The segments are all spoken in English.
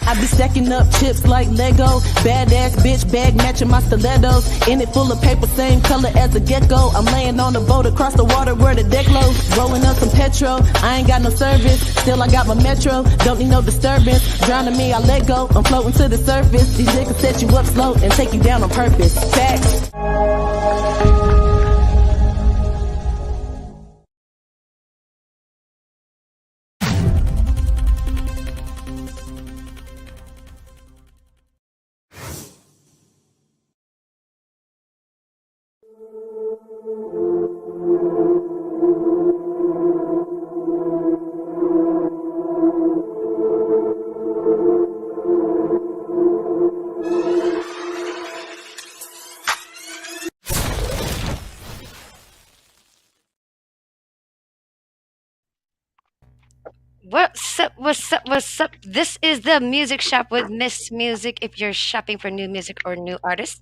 I be stacking up chips like Lego. Badass bitch bag matching my stilettos. In it full of paper, same color as a gecko. I'm laying on a boat across the water where the deck low. Rolling up some petrol. I ain't got no service. Still I got my metro. Don't need no disturbance. Drowning me, I let go. I'm floating to the surface. These niggas set you up slow and take you down on purpose. Facts. What's up? What's up? What's up? This is the Music Shop with Miss Music. If you're shopping for new music or new artists,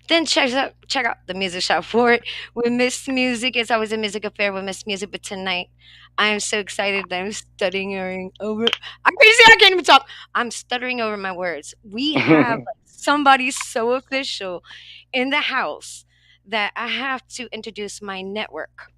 then check out the Music Shop for it with Miss Music. It's always a music affair with Miss Music, but tonight I am so excited that I'm stuttering over. I'm crazy. I can't even talk. I'm stuttering over my words. We have somebody so official in the house that I have to introduce my network.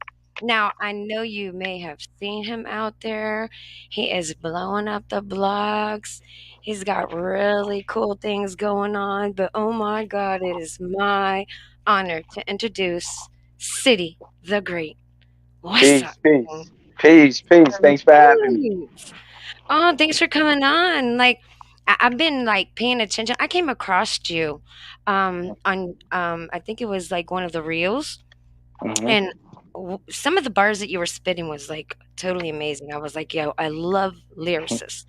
Now, I know you may have seen him out there. He is blowing up the blogs. He's got really cool things going on. But oh my God, it is my honor to introduce City the Great. What's up? Peace, peace, peace, peace. Thanks for having me. Thanks. Oh, thanks for coming on. Like, I've been like paying attention. I came across you on I think it was like one of the reels, Hmm. and some of the bars that you were spitting was like totally amazing. I was like, yo, I love lyricists.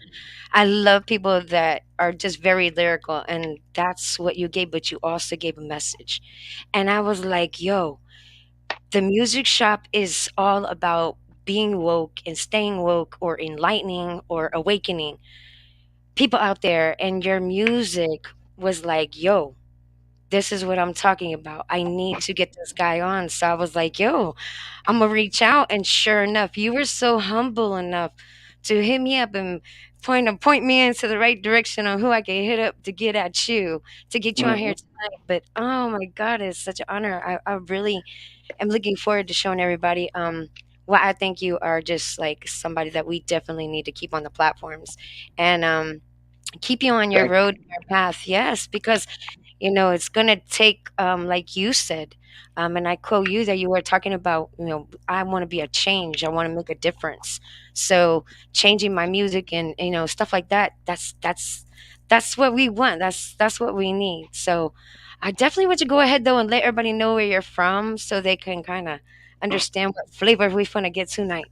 I love people that are just very lyrical, and that's what you gave, but you also gave a message. And I was like, yo, the music shop is all about being woke and staying woke or enlightening or awakening people out there. And your music was like, yo, this is what I'm talking about. I need to get this guy on. So I was like, yo, I'm gonna reach out. And sure enough, you were so humble enough to hit me up and point me into the right direction on who I can hit up to get at you, to get you on Hmm. here tonight. But oh my God, it's such an honor. I really am looking forward to showing everybody what I think you are, just like somebody that we definitely need to keep on the platforms. And keep you on your Thank road, your path. Yes, because it's going to take, like you said, and I quote you that you were talking about, I want to be a change. I want to make a difference. So changing my music and, stuff like that, that's what we want. That's what we need. So I definitely want you to go ahead though and let everybody know where you're from so they can kind of understand what flavor we finna get tonight.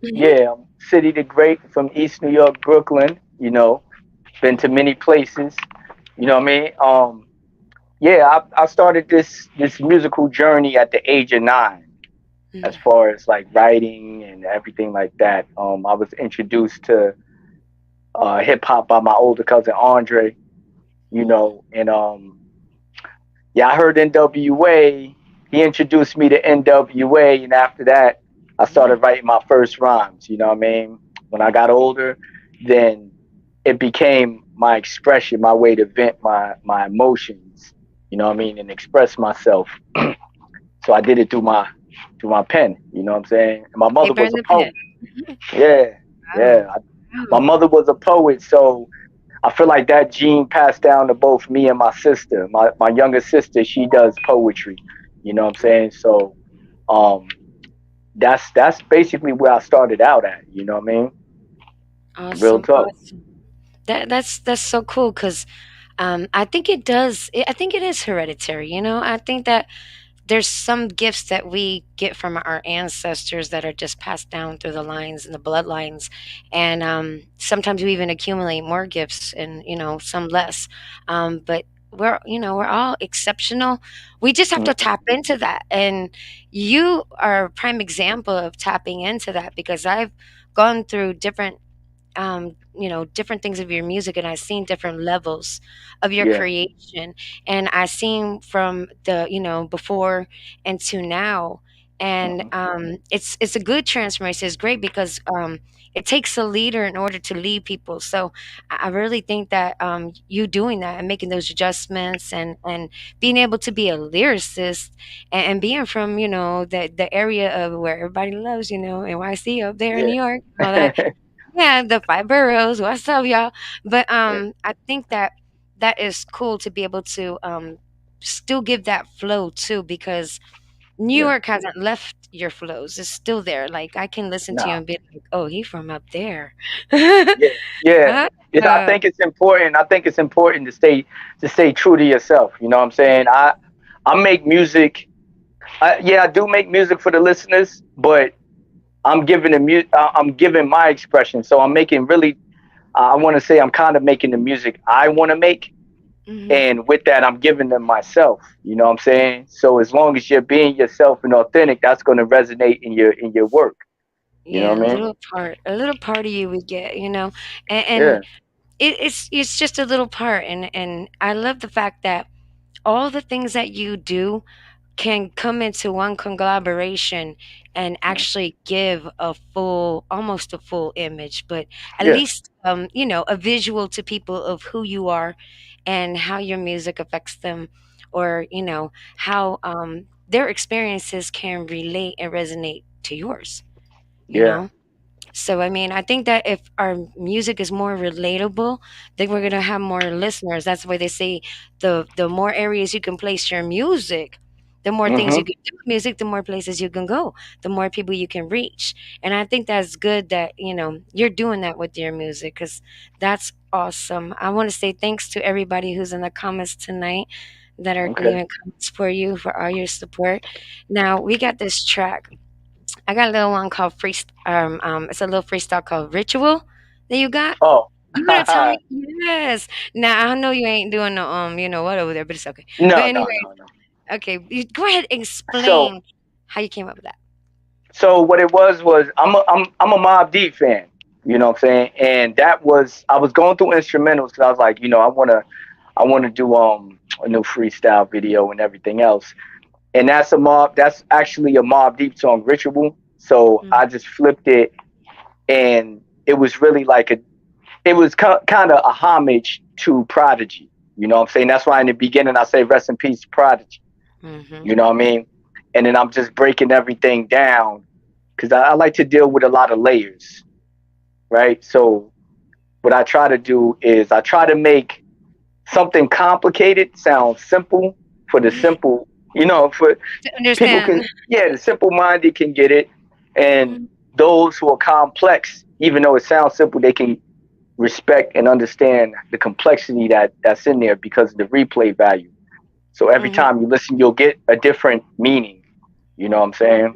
you. Yeah, I'm City the Great from East New York, Brooklyn. Been to many places. You know what I mean? Yeah, I started this musical journey at the age of 9, as Mhm. far as like writing and everything like that. I was introduced to hip hop by my older cousin Andre. And yeah, I heard NWA. He introduced me to NWA, and after that, I started writing my first rhymes. You know what I mean? When I got older, then it became my expression, my way to vent my emotions. You know what I mean, and express myself. So I did it through my pen. You know what I'm saying? And my mother Paper was in a the pen. poet. Yeah, Wow. yeah. My Wow. mother was a poet, so I feel like that gene passed down to both me and my sister. My younger sister, she does poetry. You know what I'm saying? So um that's basically where I started out at, you know what I mean? Real Awesome. talk. Awesome. That's so cool because I think I think it is hereditary. I think that there's some gifts that we get from our ancestors that are just passed down through the lines and the bloodlines, and sometimes we even accumulate more gifts and some less. But we're all exceptional. We just have to Mhm. tap into that, and you are a prime example of tapping into that because I've gone through different things of your music, and I've seen different levels of your Yeah. creation, and I've seen from the before and to now, and Mhm. it's a good transformation. It's great because it takes a leader in order to lead people. So I really think that you doing that and making those adjustments and being able to be a lyricist and being from the area of where everybody loves, NYC up there in New York, all that. Yeah. Yeah, the five boroughs. What's up, y'all? But I think that that is cool to be able to still give that flow too, because New Yeah. York hasn't left your flows. It's still there. Like I can listen to you Nah. and be like, "Oh, he from up there." Yeah. Yeah. Ah, Yeah. I think it's important. I think it's important to stay true to yourself. You know what I'm saying? I make music. Yeah, I do make music for the listeners, but I'm giving my expression. So I'm making really. I want to say I'm kind of making the music I want to make, mhm. and with that, I'm giving them myself. You know what I'm saying? So as long as you're being yourself and authentic, that's going to resonate in your work. You know Yeah, what I mean? a little part of you we get, and Yeah. it's just a little part, and I love the fact that all the things that you do can come into one conglomeration and Mhm. actually give almost a full image, but at Yeah. least a visual to people of who you are and how your music affects them, or how their experiences can relate and resonate to yours you Yeah. know so, I mean, I think that if our music is more relatable, then we're gonna have more listeners. That's why they say the more areas you can place your music, the more things you Hmm. can do with music, the more places you can go, the more people you can reach. And I think that's good that, you're doing that with your music, because that's awesome. I want to say thanks to everybody who's in the comments tonight that are Okay. leaving comments for you for all your support. Now we got this track. I got a little one called it's a little freestyle called Ritual that you got. Oh. You gonna tell me? Yes. Now I know you ain't doing no what over there, but it's okay. But No, no, anyway, no, no. okay, you go ahead and So explain how you came up with that. what it was I'm a Mob Deep fan. You know what I'm saying? And that was I was going through instrumentals because I was like, I want to do a new freestyle video and everything else. And that's actually a Mob Deep song, Ritual. So Mm, I just flipped it, and it was really like it was kind of a homage to Prodigy. You know what I'm saying? That's why in the beginning I say rest in peace, Prodigy. mm-hmm. You know what I mean? And then I'm just breaking everything down because I like to deal with a lot of layers, right? So what I try to do is I try to make something complicated sound simple for the simple, for To people can, understand. yeah, the simple minded can get it. And Mm, those who are complex, even though it sounds simple, they can respect and understand the complexity that's in there because of the replay value. So every mhm. time you listen, you'll get a different meaning. You know what I'm saying?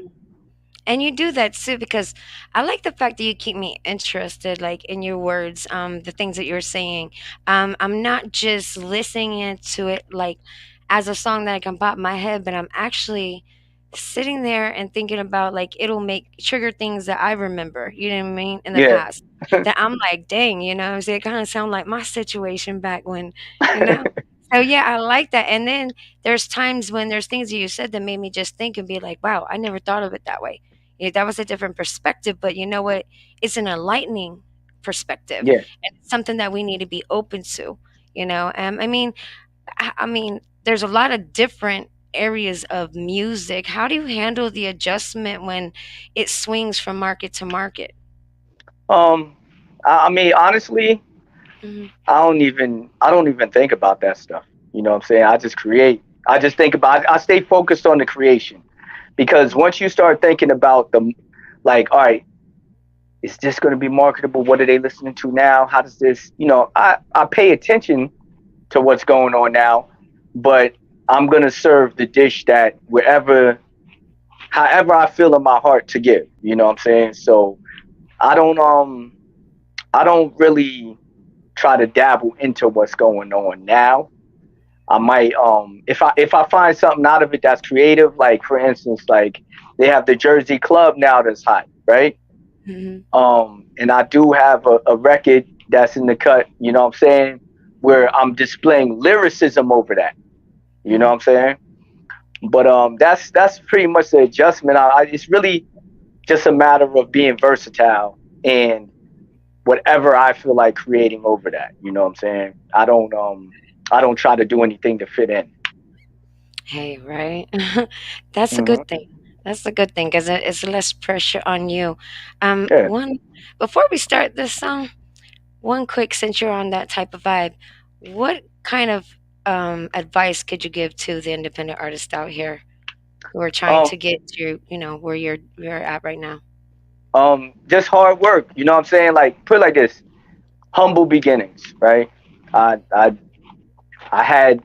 And you do that too because I like the fact that you keep me interested, like in your words, the things that you're saying. I'm not just listening into it like as a song that I can pop in my head, but I'm actually sitting there and thinking about like it'll make trigger things that I remember, you know what I mean, in the Yeah. past. That I'm like, dang, what I'm saying, it kind of sound like my situation back when, you know. So yeah, I like that. And then there's times when there's things that you said that made me just think and be like, wow, I never thought of it that way. That was a different perspective, but you know what? It's an enlightening perspective, Yeah. and it's something that we need to be open to. I mean, there's a lot of different areas of music. How do you handle the adjustment when it swings from market to market? Um, I mean, honestly, Hmm. I don't even think about that stuff. You know what I'm saying? I just create. I just think about. I stay focused on the creation, because once you start thinking about like, all right, is this going to be marketable? What are they listening to now? How does this? I pay attention to what's going on now, but I'm gonna serve the dish that however I feel in my heart to give. You know what I'm saying? So I don't I don't really try to dabble into what's going on now. I might if I find something out of it that's creative, like for instance, like they have the Jersey Club now that's hot, right? Hmm. And I do have a record that's in the cut, you know what I'm saying, where I'm displaying lyricism over that. You know what Hmm. I'm saying? But that's pretty much the adjustment. It's really just a matter of being versatile and whatever I feel like creating over that. You know what I'm saying? I don't try to do anything to fit in. Hey, right? That's a Hmm. good thing. That's a good thing because it's less pressure on you. Yeah. One before we start this song, one quick since you're on that type of vibe, what kind of advice could you give to the independent artists out here who are trying Um, to get to, where you're at right now? just hard work. You know what I'm saying? Like put it like this: humble beginnings, right? I I I had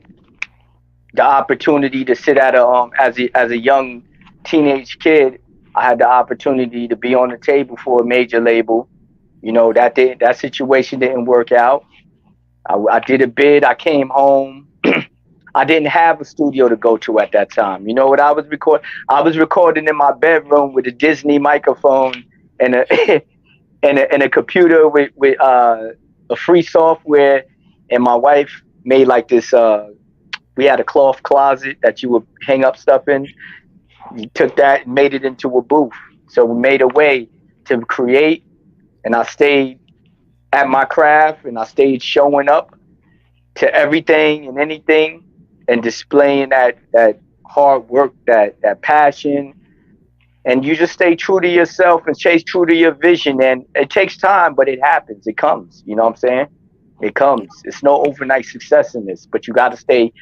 the opportunity to sit at a as a young teenage kid. I had the opportunity to be on the table for a major label. You know that situation didn't work out. I did a bid. I came home. I didn't have a studio to go to at that time. You know what I was recording? I was recording in my bedroom with a Disney microphone and a and a computer with a free software. And my wife made like this. We had a cloth closet that you would hang up stuff in. You took that and made it into a booth. So we made a way to create, and I stayed at my craft, and I stayed showing up to everything and anything, and displaying that hard work, that passion, and you just stay true to yourself and chase true to your vision. And it takes time, but it happens. It comes. You know what I'm saying? It comes. It's no overnight success in this, but you got to stay.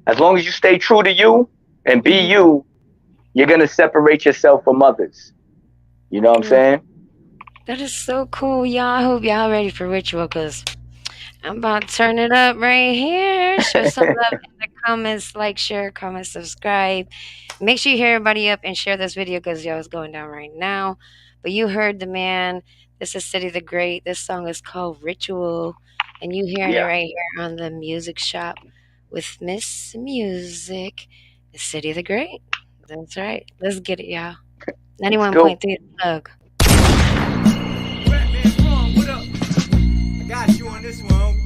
As long as you stay true to you and be Mhm. you, you're gonna separate yourself from others. You know what I'm Mm, saying? that is so cool, y'all. I hope y'all ready for ritual because I'm about to turn it up right here. Show some love in the comments, like, share, comment, subscribe. Make sure you hear everybody up and share this video because yo, it's going down right now. But you heard the man. This is City the Great. This song is called Ritual. And you hearing it Yeah. right here on the music shop with Miss Music, the City the Great. That's right. Let's get it, y'all. Let's go. 91.3 Plug. Batman Ron, what up? I got you on this one.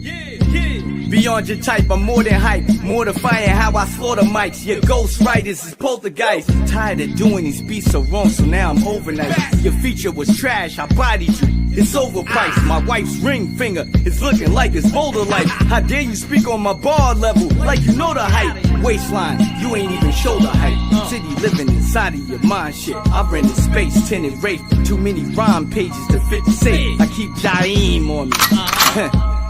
Yeah, yeah. Beyond your type, I'm more than hype. Mortifying how I slaughter mics. Your ghost writers is poltergeist. Tired of doing these beats so wrong, so now I'm overnight. Your feature was trash, I bodied you. It's overpriced. My wife's ring finger is looking like it's boulder life. How dare you speak on my bar level like you know the height? Waistline, you ain't even shoulder height. City living inside of your mind shit. I rented space, tinted race. Too many rhyme pages to fit the safe. I keep Jaim on me.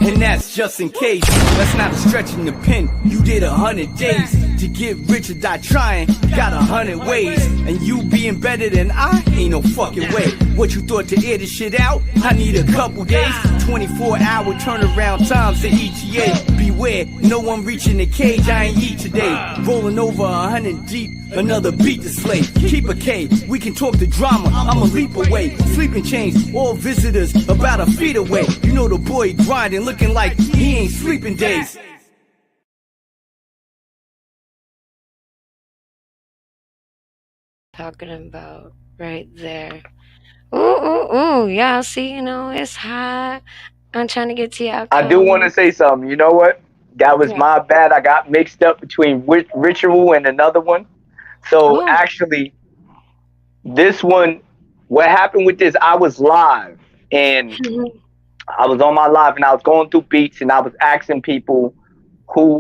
And that's just in case. That's not a stretch in the pen. You did 100 days to get rich or die trying. Got 100 ways, and you being better than I ain't no fucking way. What you thought to air this shit out? I need a couple days. 24-hour turnaround times to ETA. Beware, no one reaching the cage. I ain't eat today. Rolling over 100 deep. Another beat to slay. Keep a K. We can talk the drama. I'm a leap away. Sleeping chains. All visitors about a feet away. You know the boy grinding, looking like he ain't sleeping days. Talking about right there. Ooh, ooh, ooh. Y'all see, it's hot. I'm trying to get to y'all I do want to comments. say something. You know what? That was Yeah. my bad. I got mixed up between Ritual and another one. So Oh. actually, this one, what happened with this? I was live, and I was on my live, and I was going through beats, and I was asking people who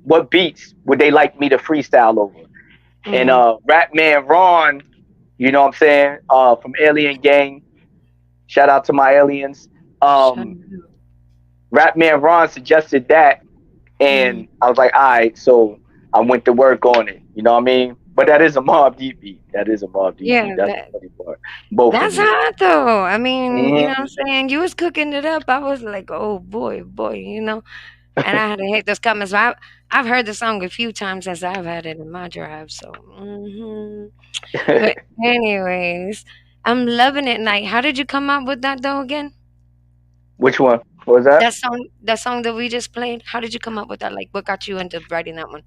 what beats would they like me to freestyle over. And Mhm. Rap Man Ron, you know what I'm saying, from Alien Gang. Shout out to my aliens. Shut Um, Rap Man Ron suggested that, Mhm. and I was like, all right, so I went to work on it. You know what I mean? But that is a Mob Deep beat. That is a Mob Deep beat. Yeah, That's the funny part. Both of that's them. hot though. I mean, Hmm. what I'm saying? You was cooking it up. I was like, oh boy. And I had to hate those comments. But I've heard the song a few times as I've had it in my drive. So, but anyways, I'm loving it. Like, how did you come up with that though? Again, Which one? What was that? that song that we just played. How did you come up with that? Like, what got you into writing that one?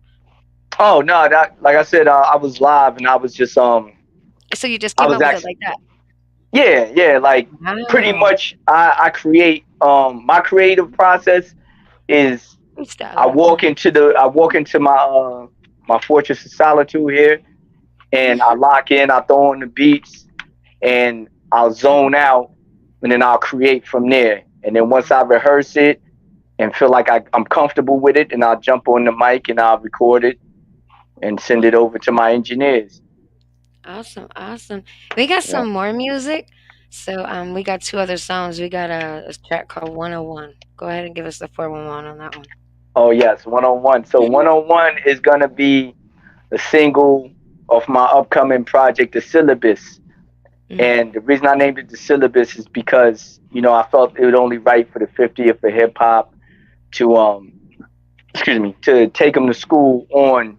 Oh no, that like I said, I was live, and I was just So you just I came was up with it actually, like that? yeah, like pretty Wow, much I create my creative process is I freestyling. walk into my my fortress of solitude here, and I lock in, I throw on the beats, and I'll zone out, and then I'll create from there. And then once I rehearse it and feel like I'm comfortable with it, and I'll jump on the mic and I'll record it and send it over to my engineers. Awesome, awesome. We got Yeah. some more music. So we got two other songs. We got a track called 101. Go ahead and give us the 411 on that one. Oh yes, 101. So 101 is gonna be a single of my upcoming project, The Syllabus. Mhm. And the reason I named it The Syllabus is because, you know, I felt it would only right for the 50th of hip hop to to take them to school on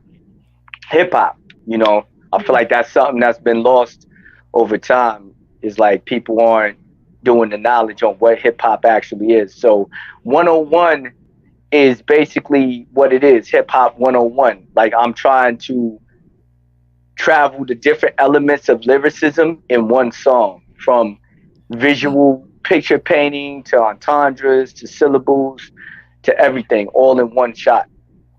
hip hop. You know, I feel like that's something that's been lost over time. Is like people aren't doing the knowledge on what hip hop actually is. So 101 is basically what it is, hip hop 101. Like I'm trying to travel the different elements of lyricism in one song, from visual picture painting to entendres to syllables to everything, all in one shot.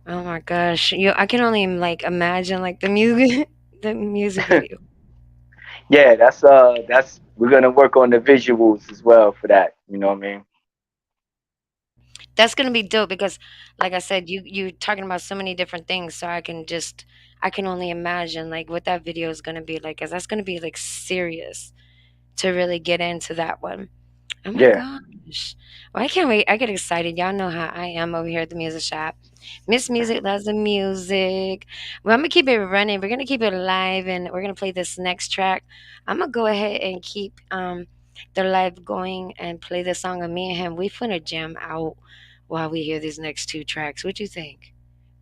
Oh my gosh. I can only like imagine like the music the music video. Yeah, that's we're gonna work on the visuals as well for that. You know what I mean? That's gonna be dope because, like I said, you talking about so many different things. So I can only imagine like what that video is gonna be like, cause that's gonna be like serious to really get into that one. Oh my Yeah. gosh! Well, I can't wait. I get excited. Y'all know how I am over here at the music shop. Miss Music loves the music. Well, I'm gonna keep it running. We're gonna keep it live, and we're gonna play this next track. I'm gonna go ahead and keep the live going and play the song of me and him. We finna jam out while we hear these next two tracks. What you think?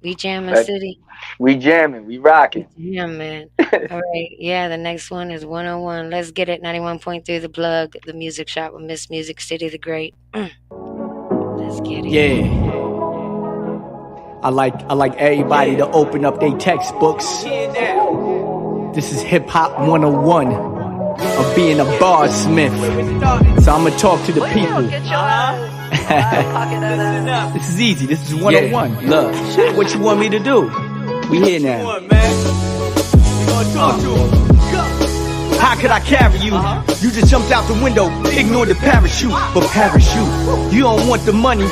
We jamming, But city? we jamming, we rocking. Yeah, man. All right. Yeah, the next one is 101. Let's get it. 91.3 The Plug, the music shop with Miss Music City the Great. Let's get it. Yeah. I like everybody to open up their textbooks. This is Hip Hop 101 of being a barsmith. So I'm gonna talk to the people. This is easy. This is 101. Look, what you want me to do? We here now. How could I carry you? You just jumped out the window, ignored the parachute. But parachute, you don't want the money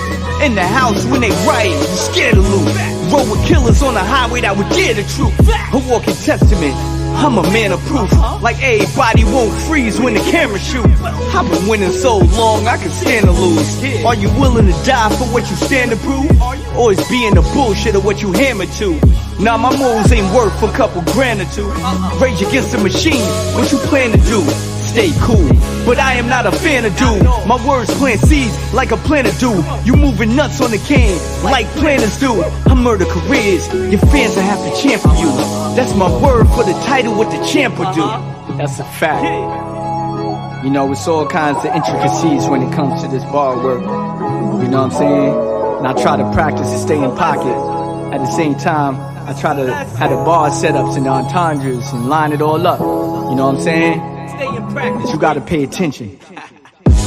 in the house when they riot. You scared to lose. Roll with killers on the highway that would dare the truth. A walking testament. I'm a man of proof. Like everybody won't freeze when the camera shoot. I've been winning so long, I can stand to lose. Are you willing to die for what you stand to prove? Or is being the bullshit of what you hammer to? Nah, my moves ain't worth a couple grand or two. Rage against the machine, what you plan to do? Stay cool, but I am not a fan of dude. My words plant seeds like a planter do. You moving nuts on the can like planners do. I murder careers, your fans will have to champion you. That's my word for the title, what the champ would do. That's a fact. You know, it's all kinds of intricacies when it comes to this bar work. You know what I'm saying? And I try to practice and stay in pocket. At the same time, I try to have the bar setups and the entendres and line it all up. You know what I'm saying? But you gotta pay attention.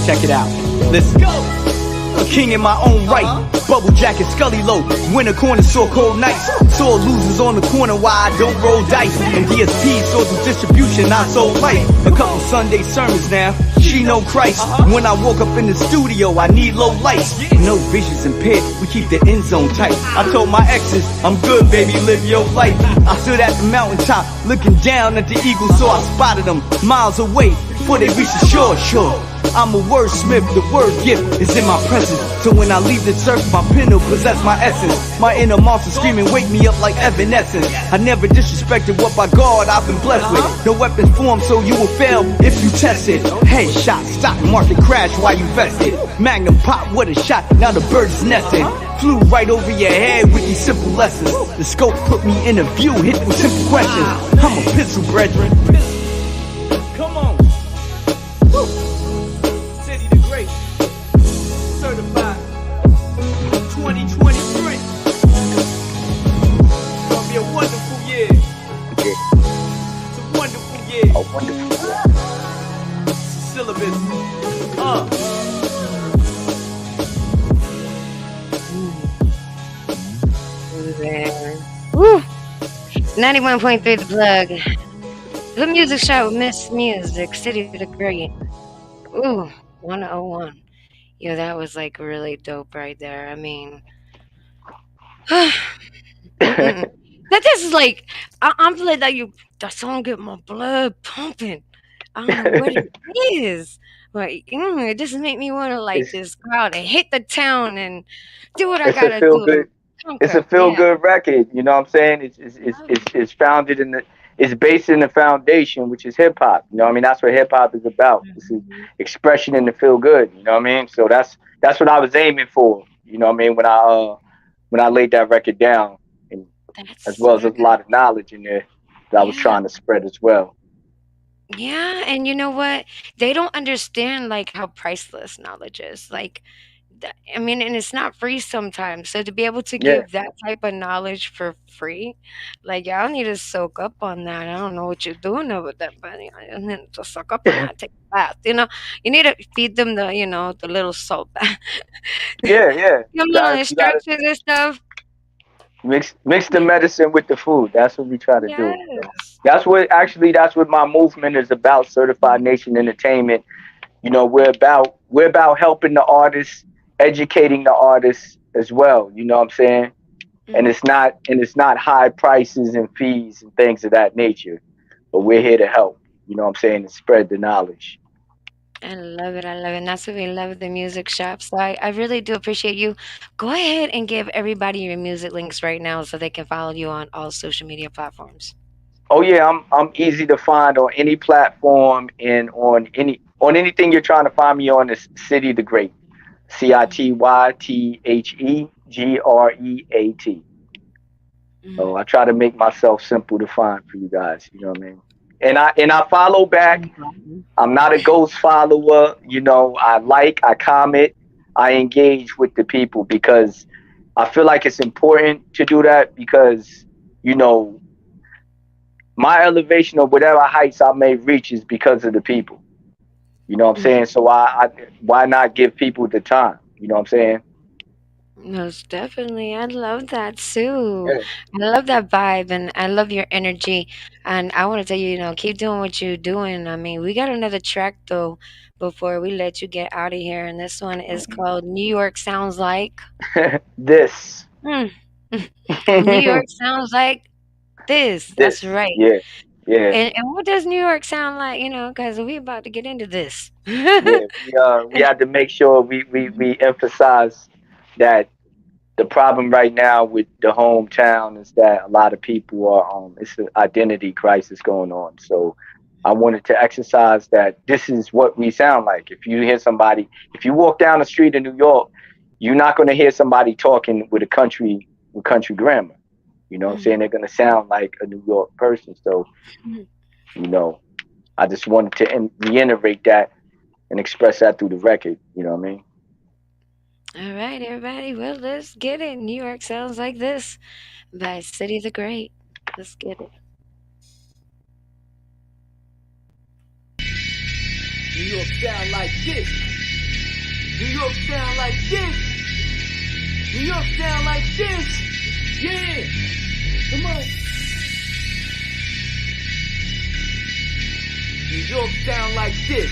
Check it out. Let's go. A king in my own right. Bubble jacket, Scully low. Winter corner, so cold nights. Saw losers on the corner while I don't roll dice. And DSP source of distribution, I sold life. A couple Sunday sermons now. She know Christ. When I woke up in the studio, I need low lights. No visions impaired, we keep the end zone tight. I told my exes, I'm good, baby, live your life. I stood at the mountaintop, looking down at the eagles, so I spotted them miles away before they reached the shore. Sure, I'm a wordsmith, the word gift is in my presence. So when I leave this earth, my pen will possess my essence. My inner monster screaming, wake me up like Evanescence. I never disrespected what by God I've been blessed with. No weapons formed, so you will fail if you test it. Headshot, stock market crash while you vested. Magnum pop, what a shot, now the bird is nesting. Flew right over your head with these simple lessons. The scope put me in a view, hit with simple questions. I'm a pistol brethren. Come on. Woo. City the Great. Certified. 2023. It's gonna be a wonderful year. It's a wonderful year. A wonderful. Syllabus. There. Woo. 91.3 The Plug. The Music Shop with Miss Music, City of the Great. Ooh, 101. Yo, that was like really dope right there. I mean, that this is like, I'm feeling that that song get my blood pumping. I don't know what it is. Like, it just make me want to like It's just go out and hit the town and do what I it's a gotta feel do. good. It's a Conquer. feel Yeah. good record. You know what I'm saying? It's founded in the. It's based in the foundation, which is hip hop. You know what I mean? That's what hip hop is about. This is Mhm. expression in the feel good. You know what I mean? So that's what I was aiming for. You know what I mean? When I laid that record down, and as That's well as there's a lot of knowledge in there that I was yeah. trying to spread as well. Yeah, and you know what? They don't understand like how priceless knowledge is. Like, I mean, and it's not free sometimes. So to be able to Yeah. give that type of knowledge for free, like y'all need to soak up on that. I don't know what you're doing over there, but you need to soak up on that. Take a bath. You need to feed them the little salt bath. Yeah. Give them little You gotta instructions and stuff. mix the medicine with the food. That's what we try to do. So Yes. that's what my movement is about. Certified Nation Entertainment. You know, we're about helping the artists, educating the artists as well. You know what I'm saying? And Mm. it's not high prices and fees and things of that nature. But we're here to help. You know what I'm saying? And spread the knowledge. I love it. I love it. And that's what we love at the music shop. So I really do appreciate you. Go ahead and give everybody your music links right now so they can follow you on all social media platforms. Oh yeah, I'm easy to find on any platform and on anything you're trying to find me on is City the Great. CITYTHEGREAT. So I try to make myself simple to find for you guys. You know what I mean? And I follow back. I'm not a ghost follower. You know, I comment, I engage with the people because I feel like it's important to do that because, you know, my elevation or whatever heights I may reach is because of the people. You know what I'm saying? So why not give people the time? You know what I'm saying? Most definitely. I love that too. Yeah. I love that vibe and I love your energy. And I want to tell you, keep doing what you're doing. I mean, we got another track though before we let you get out of here. And this one is called New York Sounds Like. This. Hmm. New York Sounds Like this. That's This. right. Yeah. Yeah. And what does New York sound like? Because we about to get into this. Yeah. We had to make sure we emphasize that the problem right now with the hometown is that a lot of people are it's an identity crisis going on. So I wanted to exercise that this is what we sound like. If you walk down the street in New York, you're not going to hear somebody talking with country grammar. You know what I'm saying? They're going to sound like a New York person. So, you know, I just wanted to reiterate that and express that through the record. You know what I mean? All right, everybody. Well, let's get it. New York Sounds Like This by City the Great. Let's get it. New York sound like this. New York sound like this. New York sound like this. Yeah. Come on. New York sound like this.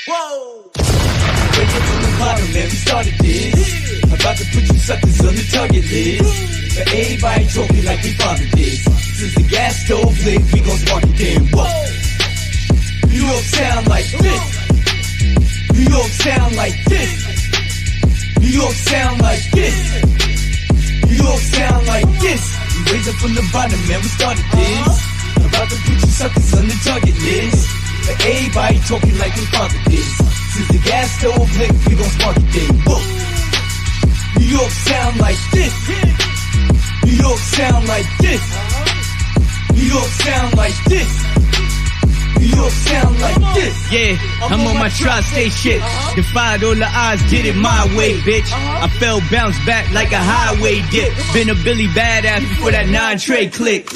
Whoa! Wake up from the bottom, man, we started this. About to put you suckers on the target list. But everybody talking like we founded this. Since the gas stove lit, we gon' spark it then. Whoa! New York sound like this. New York sound like this. New York sound like this. New York sound like this. We raised up from the bottom, man, we started this. About to put you suckers on the target list. But everybody talking like we founded this. Since the gas stove lit, we gon' spark it then. Whoa! New York sound like this. New York sound like this. New York sound like this. New York sound like this. Yeah, I'm on my tri-state shit. Defied all the odds, did it my way, bitch. I fell, bounced back like a highway dip. Been a Billy Badass before that 9-tray click.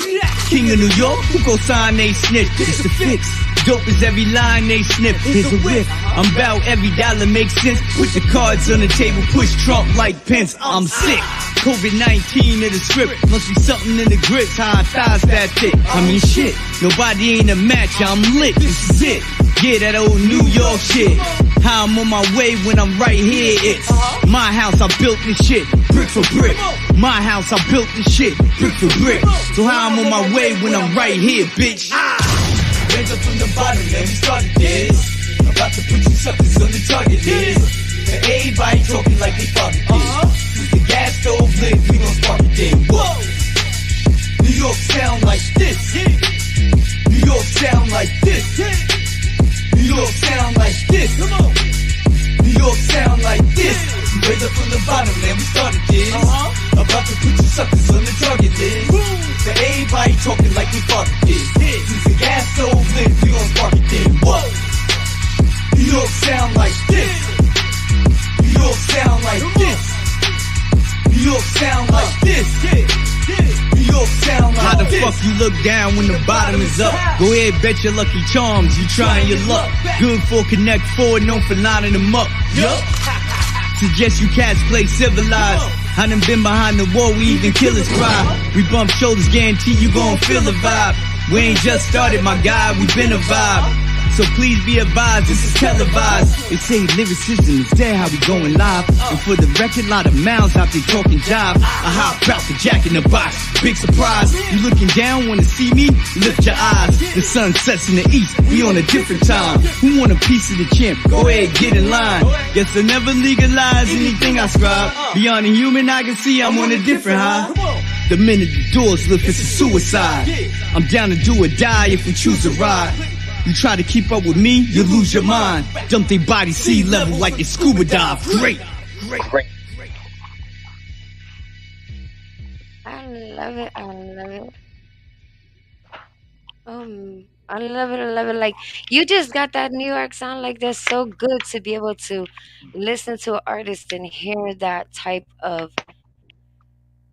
King of New York, who gon' sign they snitch? It's the fix. Dope as every line they snip. Here's a whiff. I'm bout every dollar makes sense. Put the cards on the table, push Trump like Pence. I'm sick. COVID-19 in the script. Must be something in the grits, how I thighs that thick. I mean shit, nobody ain't a match, I'm lit, this is it. Yeah, that old New York shit. How I'm on my way when I'm right here, it's my house, I built this shit, brick for brick. My house, I built this shit, brick for brick. So how I'm on my way when I'm right here, bitch. Raise up from the bottom, let me start this. About to put you suckers on the target list. And everybody talking like they fucking this. The gas stove lit, we gon' spark it then. Whoa! New York sound like this. New York sound like this. New York sound like this. Come on. New York sound like this. Raise up from the bottom, man, we started this. About to put you suckers on the target list. So everybody talking like we fucking this. Since the gas stove lit, we gon' spark it then. Whoa! New York sound like this. New York sound like this. New York sound like this. New York sound like How the this. fuck you look down when the bottom is up? Go ahead, bet your lucky charms, you trying your luck. Good for Connect Four, known for lining them up. Yup. Suggest you cats play civilized. I done been behind the wall, we even killers cry. We bump shoulders, guarantee you gon' feel the vibe. We ain't just started, my guy, we been a vibe. So please be advised, this is televised. They say lyricism is dead, how we going live. And for the record, lot of mouths out there talking jive. I hop out the jack in the box, big surprise. You looking down, wanna see me? Lift your eyes. The sun sets in the east, we on a different time. Who want a piece of the champ? Go ahead, get in line. Guess I never legalize anything I scribe. Beyond the human, I can see I'm on a different high. The minute the doors lift, it's a suicide. I'm down to do or die if we choose to ride. You try to keep up with me, you lose your mind. Dump they body sea level like it's scuba dive. Great. I love it. I love it. I love it. I love it. Like you just got that New York sound. Like that's so good to be able to listen to an artist and hear that type of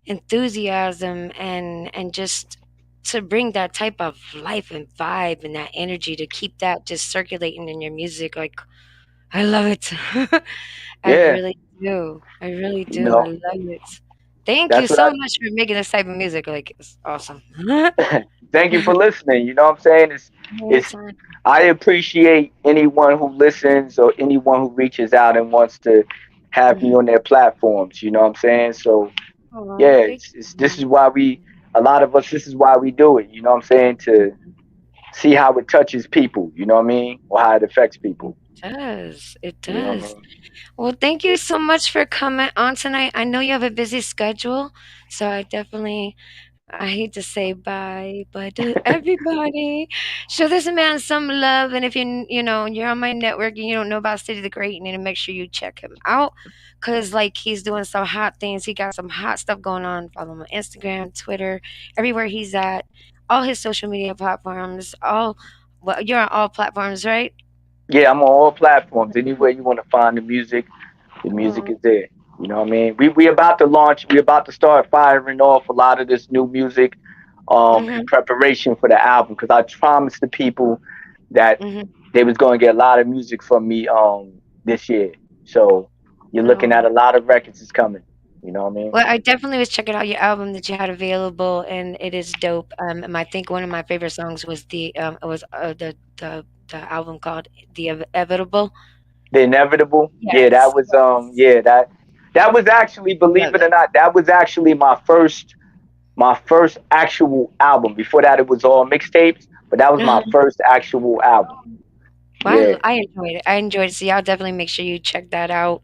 enthusiasm and just to bring that type of life and vibe and that energy to keep that just circulating in your music. Like I love it. I Yeah, really do. I really you do. I know, love it. Thank you that's what so much for making this type of music. Like it's awesome. thank you for listening. You know what I'm saying? It's Anytime. I appreciate anyone who listens or anyone who reaches out and wants to have me Mhm. on their platforms. You know what I'm saying? So Oh, yeah, thank it's this is you. why we a lot of us this is why we do it. You know what I'm saying? To see how it touches people. You know what I mean? Or how it affects people. It does. It You know what I does. mean? Well, thank you so much for coming on tonight. I know you have a busy schedule, so I hate to say bye, but everybody, show this man some love. And if you're on my network and you don't know about City the Great, you need to make sure you check him out, cause like he's doing some hot things. He got some hot stuff going on. Follow him on Instagram, Twitter, everywhere he's at, all his social media platforms. Well, you're on all platforms, right? Yeah, I'm on all platforms. Anywhere you want to find the music Oh, is there. You know what I mean? We about to start firing off a lot of this new music in mhm, preparation for the album because I promised the people that mhm. they was going to get a lot of music from me this year. So you're looking at Oh. a lot of records is coming. You know what I mean? Well, I definitely was checking out your album that you had available, and it is dope. And I think one of my favorite songs was the album called "The Inevitable." The Inevitable. Yeah, that Yes, was yes, that was actually, believe love it or it. not, that was actually my first actual album. Before that, it was all mixtapes, but that was my Uh-huh. first actual album. Well, Yeah, I enjoyed it. I enjoyed it. So y'all definitely make sure you check that out.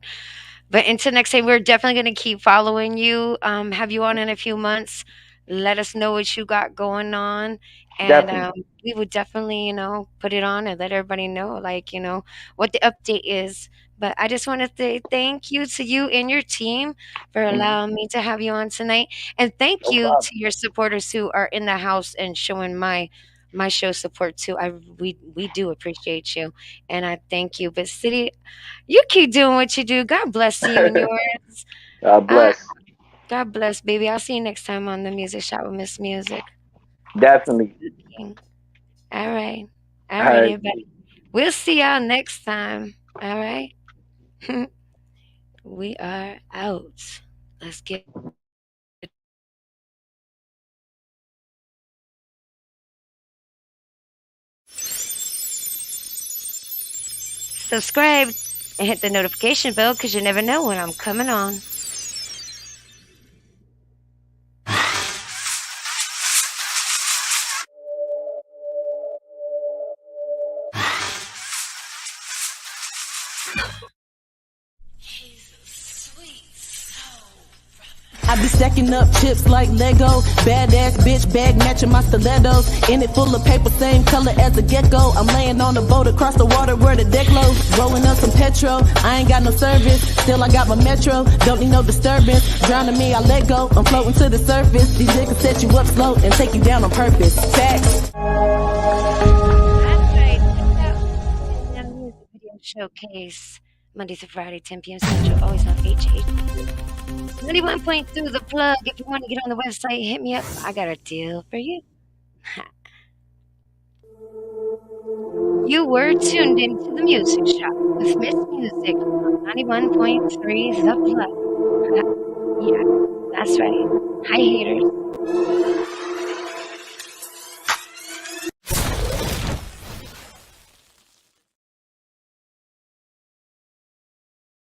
But until next time, we're definitely going to keep following you. Have you on in a few months. Let us know what you got going on. And definitely. we would definitely, put it on and let everybody know, like, what the update is. But I just want to say thank you to you and your team for Mhm. allowing me to have you on tonight. And thank No you to problem. your supporters who are in the house and showing my show support too. We do appreciate you. And I thank you. But City, you keep doing what you do. God bless you and yours. God Uh, bless. God bless, baby. I'll see you next time on the Music Shop with Miss Music. Definitely. All right. All All right, right. everybody. We'll see y'all next time. All right. We are out. Let's get subscribe, and hit the notification bell because you never know when I'm coming on. I be stacking up chips like Lego. Badass bitch bag matching my stilettos. In it full of paper, same color as a gecko. I'm laying on a boat across the water where the deck low. Rolling up some petrol, I ain't got no service. Still I got my metro, don't need no disturbance. Drowning me, I let go, I'm floating to the surface. These niggas set you up slow and take you down on purpose. Facts. That's right. Check out the music video showcase. Monday through Friday, 10 p.m. Central, always on HH. 91.2 The Plug. If you want to get on the website, hit me up. I got a deal for you. You were tuned into the Music Shop with Miss Music on 91.3 The Plug. Yeah, that's right. Hi, haters.